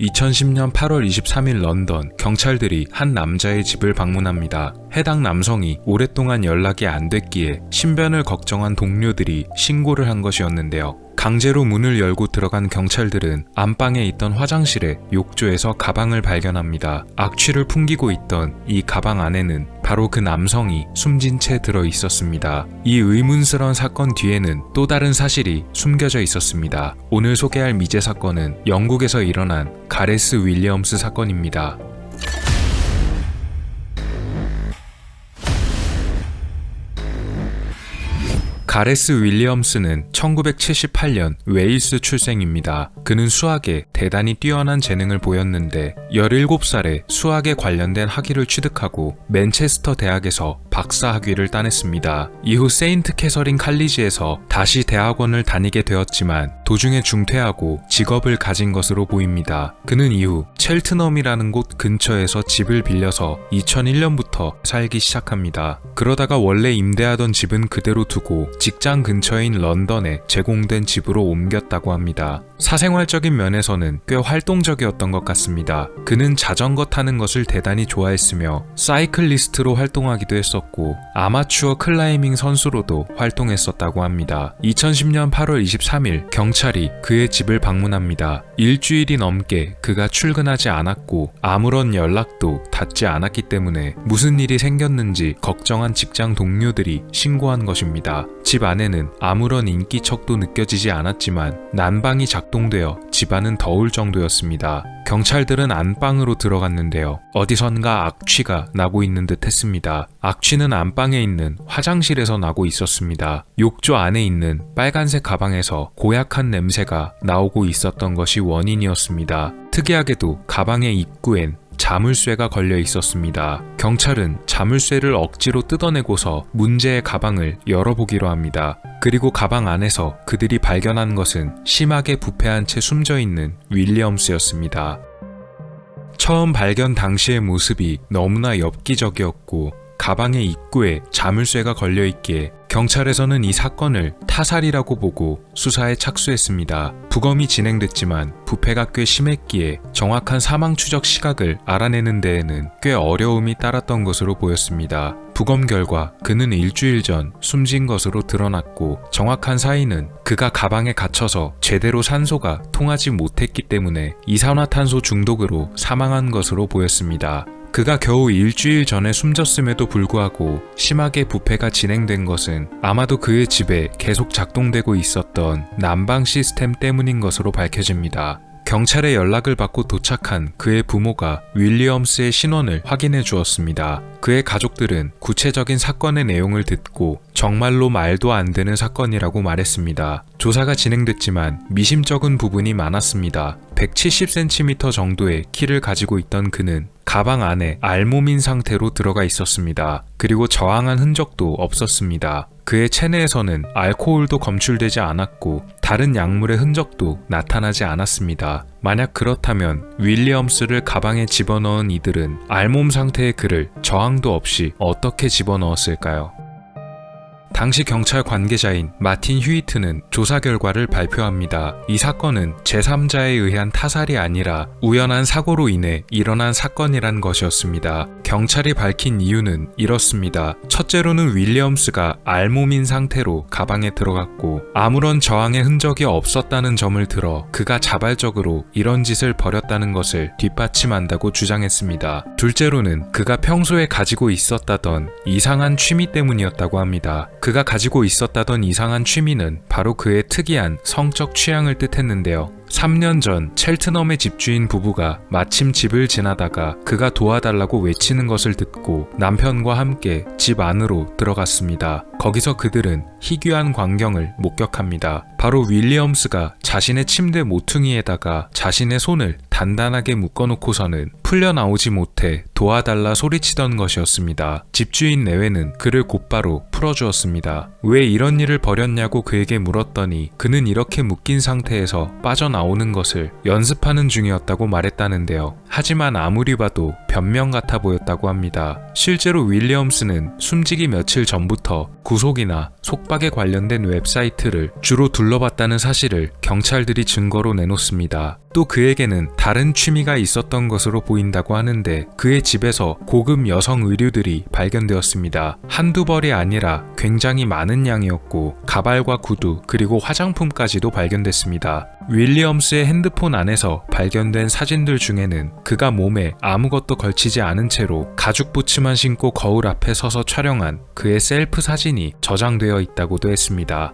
2010년 8월 23일 런던, 경찰들이 한 남자의 집을 방문합니다. 해당 남성이 오랫동안 연락이 안 됐기에 신변을 걱정한 동료들이 신고를 한 것이었는데요. 강제로 문을 열고 들어간 경찰들은 안방에 있던 화장실에 욕조에서 가방을 발견합니다. 악취를 풍기고 있던 이 가방 안에는 바로 그 남성이 숨진 채 들어 있었습니다. 이 의문스러운 사건 뒤에는 또 다른 사실이 숨겨져 있었습니다. 오늘 소개할 미제 사건은 영국에서 일어난 가레스 윌리엄스 사건입니다. 가레스 윌리엄스는 1978년 웨일스 출생입니다. 그는 수학에 대단히 뛰어난 재능을 보였는데 17살에 수학에 관련된 학위를 취득하고 맨체스터 대학에서 박사 학위를 따냈습니다. 이후 세인트 캐서린 칼리지에서 다시 대학원을 다니게 되었지만 도중에 중퇴하고 직업을 가진 것으로 보입니다. 그는 이후 첼트넘이라는 곳 근처에서 집을 빌려서 2001년부터 살기 시작합니다. 그러다가 원래 임대하던 집은 그대로 두고 직장 근처인 런던에 제공된 집으로 옮겼다고 합니다. 사생활적인 면에서는 꽤 활동적이었던 것 같습니다. 그는 자전거 타는 것을 대단히 좋아했으며 사이클리스트로 활동하기도 했었고 아마추어 클라이밍 선수로도 활동했었다고 합니다. 2010년 8월 23일 경찰이 그의 집을 방문합니다. 일주일이 넘게 그가 출근하지 않았고 아무런 연락도 닿지 않았기 때문에 무슨 일이 생겼는지 걱정한 직장 동료들이 신고한 것입니다. 집 안에는 아무런 인기척도 느껴지지 않았지만 난방이 작동되어 집안은 더울 정도였습니다. 경찰들은 안방으로 들어갔는데요. 어디선가 악취가 나고 있는 듯 했습니다. 악취는 안방에 있는 화장실에서 나고 있었습니다. 욕조 안에 있는 빨간색 가방에서 고약한 냄새가 나오고 있었던 것이 원인이었습니다. 특이하게도 가방의 입구엔 자물쇠가 걸려 있었습니다. 경찰은 자물쇠를 억지로 뜯어내고서 문제의 가방을 열어보기로 합니다. 그리고 가방 안에서 그들이 발견한 것은 심하게 부패한 채 숨져있는 윌리엄스였습니다. 처음 발견 당시의 모습이 너무나 엽기적이었고 가방의 입구에 자물쇠가 걸려있기에 경찰에서는 이 사건을 타살이라고 보고 수사에 착수했습니다. 부검이 진행됐지만 부패가 꽤 심했기에 정확한 사망 추적 시각을 알아내는 데에는 꽤 어려움이 따랐던 것으로 보였습니다. 부검 결과 그는 일주일 전 숨진 것으로 드러났고 정확한 사인은 그가 가방에 갇혀서 제대로 산소가 통하지 못했기 때문에 이산화탄소 중독으로 사망한 것으로 보였습니다. 그가 겨우 일주일 전에 숨졌음에도 불구하고 심하게 부패가 진행된 것은 아마도 그의 집에 계속 작동되고 있었던 난방 시스템 때문인 것으로 밝혀집니다. 경찰의 연락을 받고 도착한 그의 부모가 윌리엄스의 신원을 확인해 주었습니다. 그의 가족들은 구체적인 사건의 내용을 듣고 정말로 말도 안 되는 사건이라고 말했습니다. 조사가 진행됐지만 미심쩍은 부분이 많았습니다. 170cm 정도의 키를 가지고 있던 그는 가방 안에 알몸인 상태로 들어가 있었습니다. 그리고 저항한 흔적도 없었습니다. 그의 체내에서는 알코올도 검출되지 않았고 다른 약물의 흔적도 나타나지 않았습니다. 만약 그렇다면 윌리엄스를 가방에 집어넣은 이들은 알몸 상태의 그를 저항도 없이 어떻게 집어넣었을까요? 당시 경찰 관계자인 마틴 휴이트는 조사 결과를 발표합니다. 이 사건은 제3자에 의한 타살이 아니라 우연한 사고로 인해 일어난 사건이란 것이었습니다. 경찰이 밝힌 이유는 이렇습니다. 첫째로는 윌리엄스가 알몸인 상태로 가방에 들어갔고 아무런 저항의 흔적이 없었다는 점을 들어 그가 자발적으로 이런 짓을 벌였다는 것을 뒷받침한다고 주장했습니다. 둘째로는 그가 평소에 가지고 있었다던 이상한 취미 때문이었다고 합니다. 그가 가지고 있었다던 이상한 취미는 바로 그의 특이한 성적 취향을 뜻했는데요. 3년 전 첼트넘의 집주인 부부가 마침 집을 지나다가 그가 도와달라고 외치는 것을 듣고 남편과 함께 집 안으로 들어갔습니다. 거기서 그들은 희귀한 광경을 목격합니다. 바로 윌리엄스가 자신의 침대 모퉁이에다가 자신의 손을 단단하게 묶어놓고서는 풀려나오지 못해 도와달라 소리치던 것이었습니다. 집주인 내외는 그를 곧바로 풀어주었습니다. 왜 이런 일을 벌였냐고 그에게 물었더니 그는 이렇게 묶인 상태에서 빠져나오는 것을 연습하는 중이었다고 말했다는데요. 하지만 아무리 봐도 변명 같아 보였다고 합니다. 실제로 윌리엄스는 숨지기 며칠 전부터 구속이나 속박에 관련된 웹사이트를 주로 둘러봤다는 사실을 경찰들이 증거로 내놓습니다. 또 그에게는 다른 취미가 있었던 것으로 보인다고 하는데 그의 집에서 고급 여성 의류들이 발견되었습니다. 한두 벌이 아니라 굉장히 많은 양이었고 가발과 구두 그리고 화장품까지도 발견됐습니다. 윌리엄스의 핸드폰 안에서 발견된 사진들 중에는 그가 몸에 아무것도 걸치지 않은 채로 가죽 부츠만 신고 거울 앞에 서서 촬영한 그의 셀프 사진이 저장되어 있다고도 했습니다.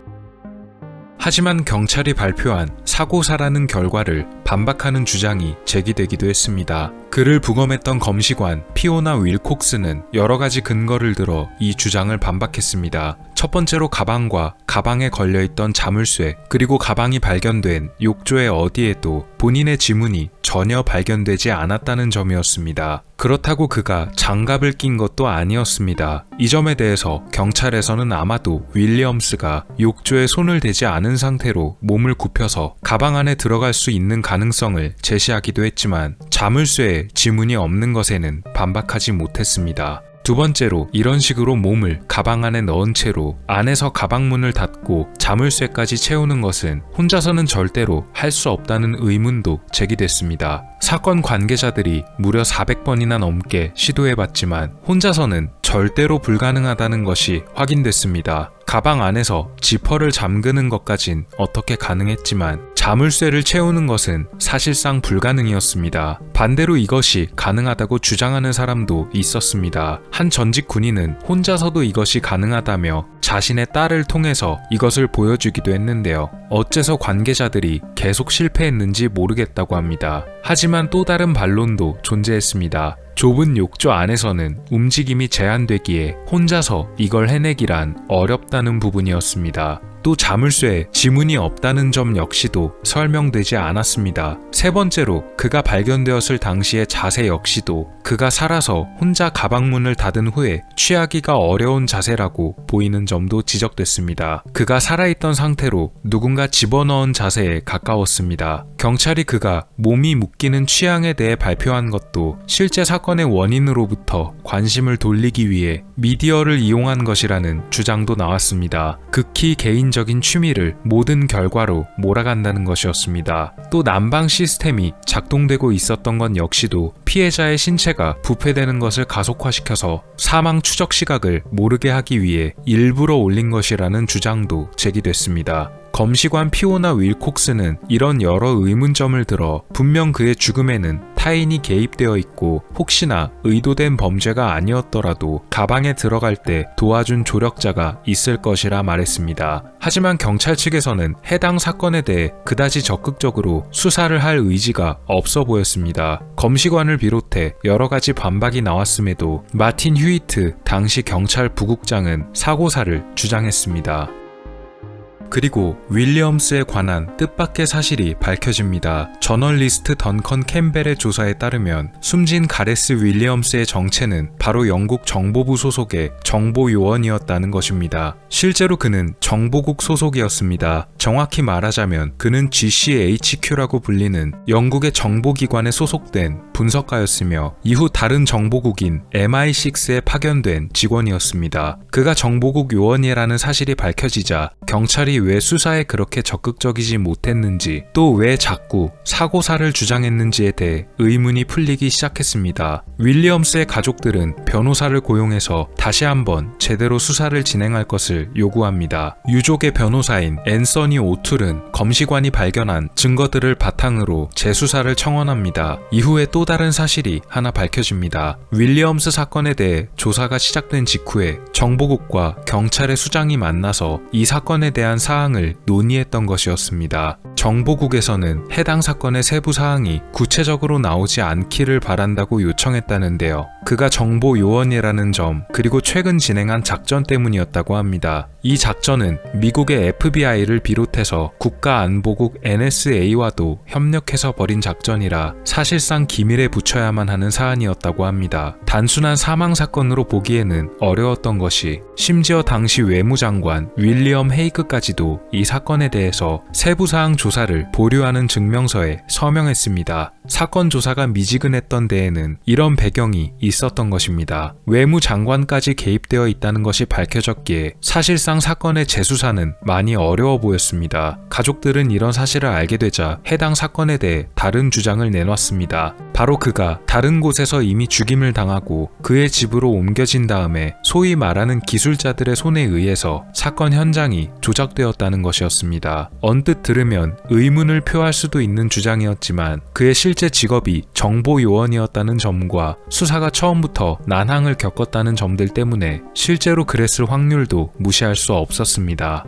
하지만 경찰이 발표한 사고사라는 결과를 반박하는 주장이 제기되기도 했습니다. 그를 부검했던 검시관 피오나 윌콕스는 여러 가지 근거를 들어 이 주장을 반박했습니다. 첫 번째로 가방과 가방에 걸려있던 자물쇠 그리고 가방이 발견된 욕조의 어디에도 본인의 지문이 전혀 발견되지 않았다는 점이었습니다. 그렇다고 그가 장갑을 낀 것도 아니었습니다. 이 점에 대해서 경찰에서는 아마도 윌리엄스가 욕조에 손을 대지 않은 상태로 몸을 굽혀서 가방 안에 들어갈 수 있는 가능성을 제시하기도 했지만 자물쇠에 지문이 없는 것에는 반박하지 못했습니다. 두 번째로 이런 식으로 몸을 가방 안에 넣은 채로 안에서 가방문을 닫고 자물쇠까지 채우는 것은 혼자서는 절대로 할 수 없다는 의문도 제기됐습니다. 사건 관계자들이 무려 400번이나 넘게 시도해봤지만 혼자서는 절대로 불가능하다는 것이 확인됐습니다. 가방 안에서 지퍼를 잠그는 것까진 어떻게 가능했지만 자물쇠를 채우는 것은 사실상 불가능이었습니다. 반대로 이것이 가능하다고 주장하는 사람도 있었습니다. 한 전직 군인은 혼자서도 이것이 가능하다며 자신의 딸을 통해서 이것을 보여주기도 했는데요. 어째서 관계자들이 계속 실패했는지 모르겠다고 합니다. 하지만 또 다른 반론도 존재했습니다. 좁은 욕조 안에서는 움직임이 제한되기에 혼자서 이걸 해내기란 어렵다는 부분이었습니다. 또 자물쇠에 지문이 없다는 점 역시도 설명되지 않았습니다. 세 번째로 그가 발견되었을 당시의 자세 역시도 그가 살아서 혼자 가방문을 닫은 후에 취하기가 어려운 자세라고 보이는 점도 지적됐습니다. 그가 살아있던 상태로 누군가 집어넣은 자세에 가까웠습니다. 경찰이 그가 몸이 묶이는 취향에 대해 발표한 것도 실제 사건의 원인으로부터 관심을 돌리기 위해 미디어를 이용한 것이라는 주장도 나왔습니다. 극히 개인적인 취미를 모든 결과로 몰아간다는 것이었습니다. 또 난방 시스템이 작동되고 있었던 건 역시도 피해자의 신체가 부패되는 것을 가속화시켜서 사망 추적 시각을 모르게 하기 위해 일부러 올린 것이라는 주장도 제기됐습니다. 검시관 피오나 윌콕스는 이런 여러 의문점을 들어 분명 그의 죽음에는 타인이 개입되어 있고 혹시나 의도된 범죄가 아니었더라도 가방에 들어갈 때 도와준 조력자가 있을 것이라 말했습니다. 하지만 경찰 측에서는 해당 사건에 대해 그다지 적극적으로 수사를 할 의지가 없어 보였습니다. 검시관을 비롯해 여러 가지 반박이 나왔음에도 마틴 휴이트 당시 경찰 부국장은 사고사를 주장했습니다. 그리고 윌리엄스에 관한 뜻밖의 사실이 밝혀집니다. 저널리스트 던컨 캠벨의 조사에 따르면 숨진 가레스 윌리엄스의 정체는 바로 영국 정보부 소속의 정보요원이었다는 것입니다. 실제로 그는 정보국 소속이었습니다. 정확히 말하자면 그는 GCHQ라고 불리는 영국의 정보기관에 소속된 분석가였으며 이후 다른 정보국인 MI6에 파견된 직원이었습니다. 그가 정보국 요원이라는 사실이 밝혀지자 경찰이 왜 수사에 그렇게 적극적이지 못했는지 또 왜 자꾸 사고사를 주장했는지에 대해 의문이 풀리기 시작했습니다. 윌리엄스의 가족들은 변호사를 고용해서 다시 한번 제대로 수사를 진행할 것을 요구합니다. 유족의 변호사인 앤서니 오툴은 검시관이 발견한 증거들을 바탕으로 재수사를 청원합니다. 이후에 또 다른 사실이 하나 밝혀집니다. 윌리엄스 사건에 대해 조사가 시작된 직후에 정보국과 경찰의 수장이 만나서 이 사건에 대한 사항을 논의했던 것이었습니다. 정보국에서는 해당 사건의 세부 사항이 구체적으로 나오지 않기를 바란다고 요청했다는데요. 그가 정보 요원이라는 점 그리고 최근 진행한 작전 때문이었다고 합니다. 이 작전은 미국의 FBI를 비롯해서 국가안보국 NSA와도 협력해서 벌인 작전이라 사실상 기밀에 붙여야만 하는 사안이었다고 합니다. 단순한 사망 사건으로 보기에는 어려웠던 것이 심지어 당시 외무장관 윌리엄 헤이 케이크까지도 이 사건에 대해서 세부사항 조사를 보류하는 증명서에 서명했습니다. 사건 조사가 미지근했던 데에는 이런 배경이 있었던 것입니다. 외무장관까지 개입되어 있다는 것이 밝혀졌기에 사실상 사건의 재수사는 많이 어려워 보였습니다. 가족들은 이런 사실을 알게 되자 해당 사건에 대해 다른 주장을 내놨습니다. 바로 그가 다른 곳에서 이미 죽임을 당하고 그의 집으로 옮겨진 다음에 소위 말하는 기술자들의 손에 의해서 사건 현장이 조작되었다는 것이었습니다. 언뜻 들으면 의문을 표할 수도 있는 주장이었지만 그의 실제 직업이 정보요원이었다는 점과 수사가 처음부터 난항을 겪었다는 점들 때문에 실제로 그랬을 확률도 무시할 수 없었습니다.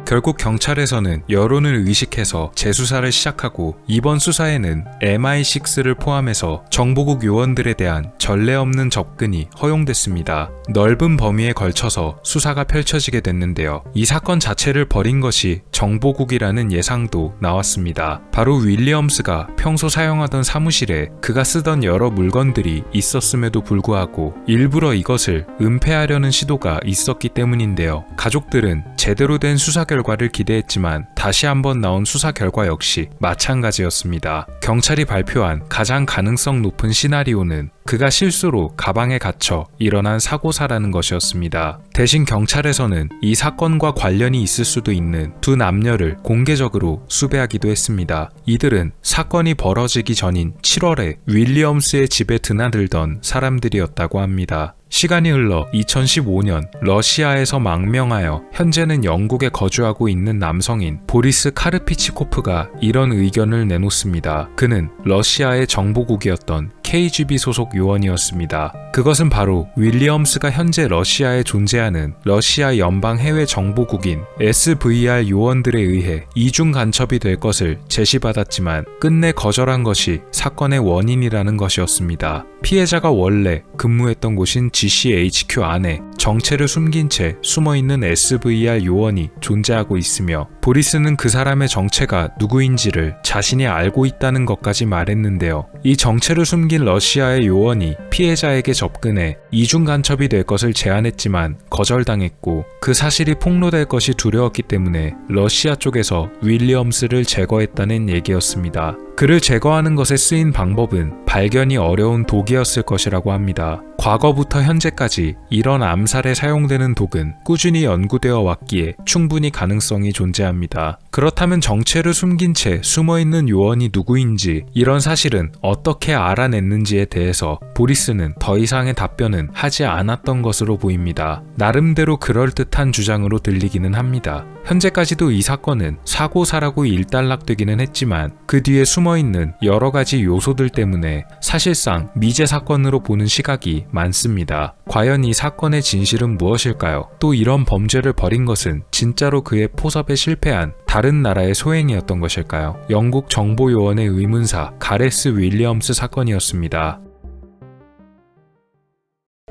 결국 경찰에서는 여론을 의식해서 재수사를 시작하고 이번 수사에는 MI6를 포함해서 정보국 요원들에 대한 전례 없는 접근이 허용됐습니다. 넓은 범위에 걸쳐서 수사가 펼쳐지게 됐는데요. 이 사건 자체를 벌인 것이 정보국이라는 예상도 나왔습니다. 바로 윌리엄스가 평소 사용하던 사무실에 그가 쓰던 여러 물건들이 있었음에도 불구하고 일부러 이것을 은폐하려는 시도가 있었기 때문인데요. 가족들은 제대로 된 수사 결과를 기대했지만 다시 한번 나온 수사 결과 역시 마찬가지였습니다. 경찰이 발표한 가장 가능성 높은 시나리오는 그가 실수로 가방에 갇혀 일어난 사고사라는 것이었습니다. 대신 경찰에서는 이 사건과 관련이 있을 수도 있는 두 남녀를 공개적으로 수배하기도 했습니다. 이들은 사건이 벌어지기 전인 7월에 윌리엄스의 집에 드나들던 사람들이었다고 합니다. 시간이 흘러 2015년 러시아에서 망명하여 현재는 영국에 거주하고 있는 남성인 보리스 카르피치코프가 이런 의견을 내놓습니다. 그는 러시아의 정보국이었던 KGB 소속 요원이었습니다. 그것은 바로 윌리엄스가 현재 러시아에 존재하는 러시아 연방해외정보국인 SVR 요원들에 의해 이중 간첩이 될 것을 제시받았지만 끝내 거절한 것이 사건의 원인이라는 것이었습니다. 피해자가 원래 근무했던 곳인 GCHQ 안에 정체를 숨긴 채 숨어있는 SVR 요원이 존재하고 있으며 보리스는 그 사람의 정체가 누구인지를 자신이 알고 있다는 것까지 말했는데요. 이 정체를 숨긴 러시아의 요원이 피해자에게 접근해 이중 간첩이 될 것을 제안했지만 거절당했고 그 사실이 폭로될 것이 두려웠기 때문에 러시아 쪽에서 윌리엄스를 제거했다는 얘기였습니다. 그를 제거하는 것에 쓰인 방법은 발견이 어려운 독이었을 것이라고 합니다. 과거부터 현재까지 이런 암살에 사용되는 독은 꾸준히 연구되어 왔기에 충분히 가능성이 존재합니다. 그렇다면 정체를 숨긴 채 숨어있는 요원이 누구인지 이런 사실은 어떻게 알아냈는지에 대해서 보리스는 더 이상의 답변은 하지 않았던 것으로 보입니다. 나름대로 그럴듯한 주장으로 들리기는 합니다. 현재까지도 이 사건은 사고사라고 일단락되기는 했지만 그 뒤에 숨어있는 여러 가지 요소들 때문에 사실상 미제 사건으로 보는 시각이 많습니다. 과연 이 사건의 진실은 무엇일까요? 또 이런 범죄를 벌인 것은 진짜로 그의 포섭에 실패한 다른 나라의 소행이었던 것일까요? 영국 정보요원의 의문사 가레스 윌리엄스 사건이었습니다.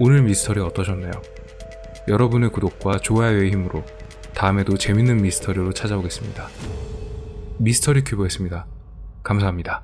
오늘 미스터리 어떠셨나요? 여러분의 구독과 좋아요의 힘으로 다음에도 재밌는 미스터리로 찾아오겠습니다. 미스터리 큐브였습니다. 감사합니다.